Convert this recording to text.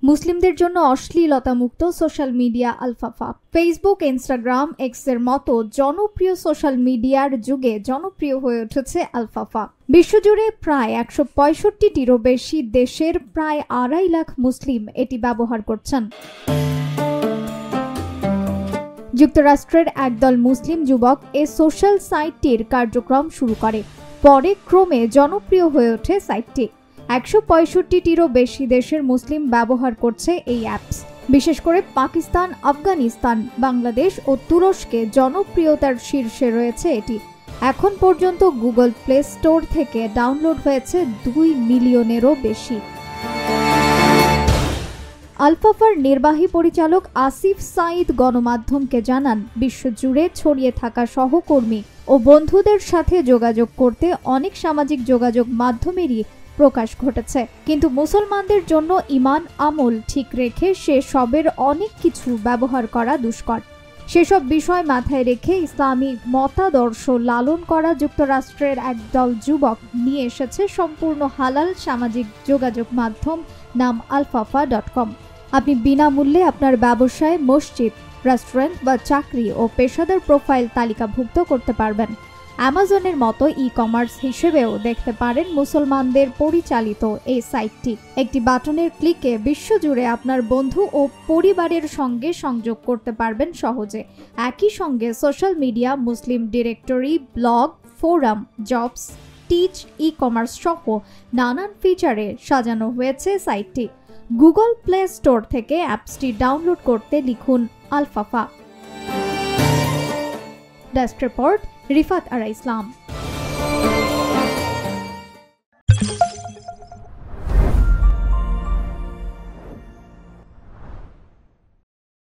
মুসলিমদের জন্য অশ্লীলতা মুক্ত সোশ্যাল মিডিয়া আলফাফা। ফেসবুক, ইনস্টাগ্রাম, এক্সের মতো জনপ্রিয় সোশ্যাল মিডিয়ার যুগে জনপ্রিয় হয়ে উঠেছে আলফাফা। বিশ্বজুড়ে প্রায় 165টিরও বেশি দেশের প্রায় 2.5 লাখ মুসলিম এটি ব্যবহার করছেন। যুক্তরাষ্ট্রের একদল মুসলিম যুবক এই সোশ্যাল সাইটটির কার্যক্রম শুরু করে। পরে ক্রমে জনপ্রিয় হয়ে ওঠে সাইটটি। 165টিরও বেশি দেশের মুসলিম ব্যবহার করছে এই অ্যাপস। বিশেষ করে পাকিস্তান, আফগানিস্তান, বাংলাদেশ ও তুরস্কে জনপ্রিয়তার শীর্ষে রয়েছে এটি। এখন পর্যন্ত গুগল প্লে স্টোর থেকে ডাউনলোড হয়েছে 2 মিলিয়নেরও বেশি। আলফাফার নির্বাহী পরিচালক আসিফ সাঈদ গণমাধ্যমকে জানান, বিশ্বজুড়ে ছড়িয়ে থাকা সহকর্মী ও বন্ধুদের সাথে যোগাযোগ করতে অনেক সামাজিক যোগাযোগ মাধ্যমেরই প্রকাশ ঘটেছে, কিন্তু মুসলমানদের জন্য ঈমান আমল ঠিক রেখে সে সবের অনেক কিছু ব্যবহার করা দুষ্কর। সেসব বিষয় মাথায় রেখে ইসলামী মতাদর্শ লালন করা যুক্তরাষ্ট্রের একদল যুবক নিয়ে এসেছে সম্পূর্ণ হালাল সামাজিক যোগাযোগ মাধ্যম নাম alfafa.com। আপনি বিনামূল্যে আপনার ব্যবসায় মসজিদ, রেস্টুরেন্ট বা চাকরি ও পেশাদার প্রোফাইল তালিকাভুক্ত করতে পারবেন। অ্যামাজনের মতো ই-কমার্স হিসেবেও দেখতে পারেন মুসলমানদের পরিচালিত এই সাইটটি। একটি বাটনের ক্লিকে বিশ্বজুড়ে আপনার বন্ধু ও পরিবারের সঙ্গে সংযোগ করতে পারবেন সহজে। একই সঙ্গে social media, Muslim directory, blog, forum, jobs, teach, e-commerce সহ নানান ফিচারে সাজানো হয়েছে সাইটটি। গুগল প্লে স্টোর থেকে অ্যাপসটি ডাউনলোড করতে লিখুন আলফাফা। ডেস্ক রিপোর্ট, রিফাত আরা ইসলাম।